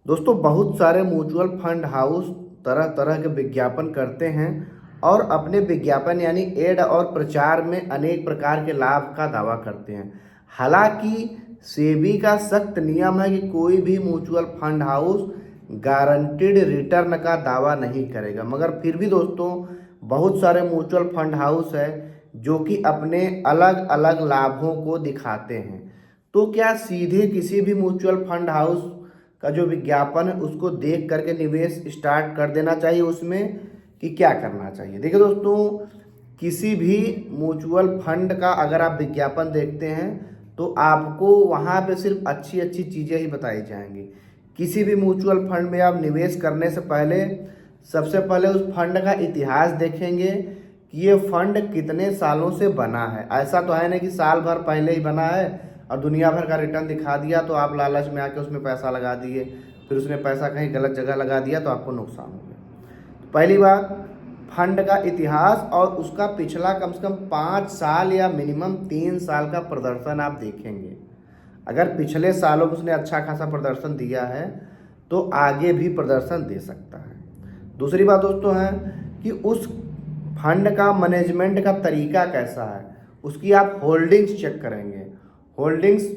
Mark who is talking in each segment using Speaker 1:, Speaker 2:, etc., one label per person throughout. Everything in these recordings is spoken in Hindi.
Speaker 1: दोस्तों बहुत सारे म्यूचुअल फंड हाउस तरह तरह के विज्ञापन करते हैं और अपने विज्ञापन यानी एड और प्रचार में अनेक प्रकार के लाभ का दावा करते हैं। हालांकि सेबी का सख्त नियम है कि कोई भी mutual fund house guaranteed return का दावा नहीं करेगा, मगर फिर भी दोस्तों बहुत सारे म्यूचुअल फंड हाउस है जो कि अपने अलग अलग लाभों को दिखाते हैं। तो क्या सीधे किसी भी म्यूचुअल फंड हाउस का जो विज्ञापन है उसको देख करके निवेश स्टार्ट कर देना चाहिए उसमें, कि क्या करना चाहिए? देखिए दोस्तों, किसी भी म्यूचुअल फंड का अगर आप विज्ञापन देखते हैं तो आपको वहाँ पे सिर्फ अच्छी अच्छी चीज़ें ही बताई जाएंगी। किसी भी म्यूचुअल फंड में आप निवेश करने से पहले सबसे पहले उस फंड का इतिहास देखेंगे कि ये फंड कितने सालों से बना है। ऐसा तो है नहीं कि साल भर पहले ही बना है और दुनिया भर का रिटर्न दिखा दिया तो आप लालच में आके उसमें पैसा लगा दिए, फिर उसने पैसा कहीं गलत जगह लगा दिया तो आपको नुकसान हो गया। तो पहली बात, फंड का इतिहास और उसका पिछला कम से कम 5 साल या मिनिमम 3 साल का प्रदर्शन आप देखेंगे। अगर पिछले सालों में उसने अच्छा खासा प्रदर्शन दिया है तो आगे भी प्रदर्शन दे सकता है। दूसरी बात दोस्तों है कि उस फंड का मैनेजमेंट का तरीका कैसा है, उसकी आप होल्डिंग्स चेक करेंगे। होल्डिंग्स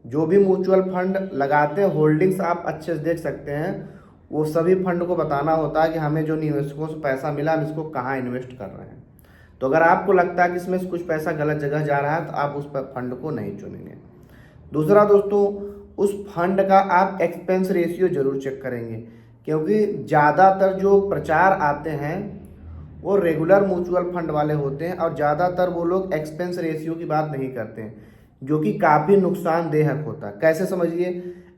Speaker 1: जो भी म्यूचुअल फंड लगाते हैं, होल्डिंग्स आप अच्छे से देख सकते हैं। वो सभी फंड को बताना होता है कि हमें जो निवेशकों से पैसा मिला हम इसको कहाँ इन्वेस्ट कर रहे हैं। तो अगर आपको लगता है कि इसमें कुछ पैसा गलत जगह जा रहा है तो आप उस फंड को नहीं चुनेंगे। दूसरा दोस्तों, उस फंड का आप एक्सपेंस रेशियो जरूर चेक करेंगे, क्योंकि ज़्यादातर जो प्रचार आते हैं वो रेगुलर म्यूचुअल फंड वाले होते हैं और ज़्यादातर वो लोग एक्सपेंस रेशियो की बात नहीं करते हैं, जो कि काफ़ी नुकसानदेह होता है। कैसे समझिए,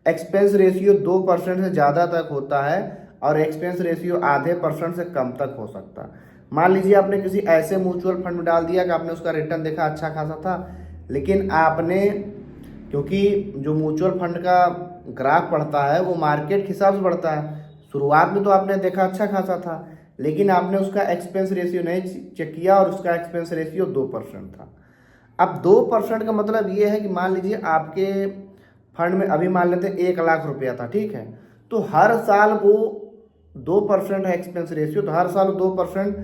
Speaker 1: एक्सपेंस रेशियो 2% से ज़्यादा तक होता है और एक्सपेंस रेशियो आधे % से कम तक हो सकता है। मान लीजिए आपने किसी ऐसे म्यूचुअल फंड में डाल दिया कि आपने उसका रिटर्न देखा अच्छा खासा था, लेकिन आपने, क्योंकि जो म्यूचुअल फंड का ग्राफ बढ़ता है वो मार्केट के हिसाब से बढ़ता है, शुरुआत में तो आपने देखा अच्छा खासा था लेकिन आपने उसका एक्सपेंस रेशियो नहीं चेक किया और उसका एक्सपेंस रेशियो 2% था। अब 2% का मतलब ये है कि मान लीजिए आपके फंड में अभी मान लेते हैं 1 लाख रुपया था, ठीक है, तो हर साल वो 2% है एक्सपेंस रेशियो, तो हर साल 2%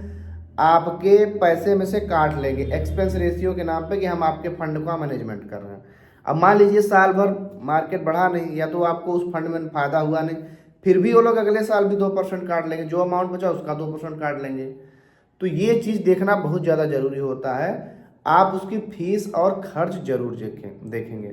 Speaker 1: आपके पैसे में से काट लेंगे एक्सपेंस रेशियो के नाम पे कि हम आपके फंड का मैनेजमेंट कर रहे हैं। अब मान लीजिए साल भर मार्केट बढ़ा नहीं या तो आपको उस फंड में फायदा हुआ नहीं, फिर भी वो लोग अगले साल भी 2% काट लेंगे, जो अमाउंट बचा उसका 2% काट लेंगे। तो ये चीज़ देखना बहुत ज़्यादा ज़रूरी होता है। आप उसकी फीस और खर्च जरूर देखेंगे।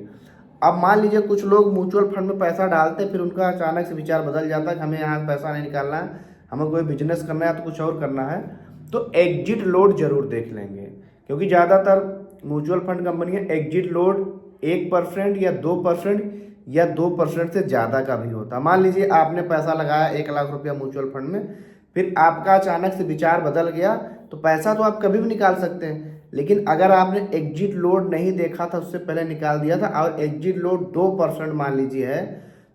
Speaker 1: अब मान लीजिए कुछ लोग म्यूचुअल फंड में पैसा डालते हैं, फिर उनका अचानक से विचार बदल जाता है कि हमें यहाँ पैसा नहीं निकालना है, हमें कोई बिजनेस करना है तो कुछ और करना है, तो एग्जिट लोड जरूर देख लेंगे, क्योंकि ज़्यादातर म्यूचुअल फंड कंपनियाँ एग्जिट लोड 1% या 2% या 2% से ज़्यादा का भी होता है। मान लीजिए आपने पैसा लगाया 1 लाख रुपया म्यूचुअल फंड में, फिर आपका अचानक से विचार बदल गया तो पैसा तो आप कभी भी निकाल सकते हैं, लेकिन अगर आपने एग्जिट लोड नहीं देखा था, उससे पहले निकाल दिया था और एग्जिट लोड 2% मान लीजिए है,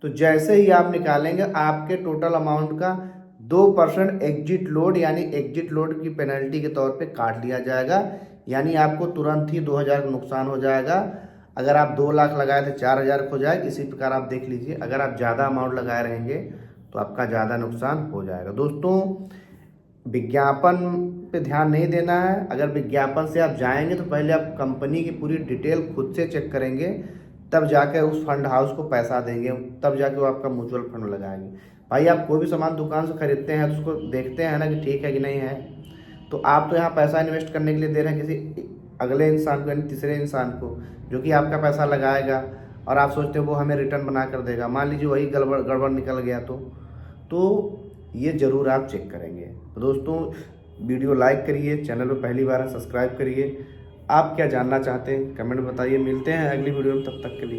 Speaker 1: तो जैसे ही आप निकालेंगे आपके टोटल अमाउंट का 2% एग्जिट लोड यानी एग्जिट लोड की पेनल्टी के तौर पे काट लिया जाएगा, यानी आपको तुरंत ही 2,000 का नुकसान हो जाएगा। अगर आप 2 लाख लगाए थे 4,000 हो जाएगा। इसी प्रकार आप देख लीजिए, अगर आप ज़्यादा अमाउंट लगाए रहेंगे तो आपका ज़्यादा नुकसान हो जाएगा। दोस्तों, विज्ञापन पे ध्यान नहीं देना है। अगर विज्ञापन से आप जाएंगे तो पहले आप कंपनी की पूरी डिटेल खुद से चेक करेंगे, तब जाके उस फंड हाउस को पैसा देंगे, तब जाके वो आपका म्यूचुअल फंड लगाएंगे। भाई आप कोई भी सामान दुकान से खरीदते हैं तो उसको देखते हैं ना कि ठीक है कि नहीं है, तो आप तो यहाँ पैसा इन्वेस्ट करने के लिए दे रहे हैं किसी अगले इंसान को, यानी तीसरे इंसान को, जो कि आपका पैसा लगाएगा और आप सोचते हो वो हमें रिटर्न बना कर देगा। मान लीजिए वही गड़बड़ निकल गया तो ये ज़रूर आप चेक करेंगे। तो दोस्तों, वीडियो लाइक करिए, चैनल पर पहली बार है सब्सक्राइब करिए। आप क्या जानना चाहते हैं कमेंट में बताइए। मिलते हैं अगली वीडियो में, तब तक के लिए।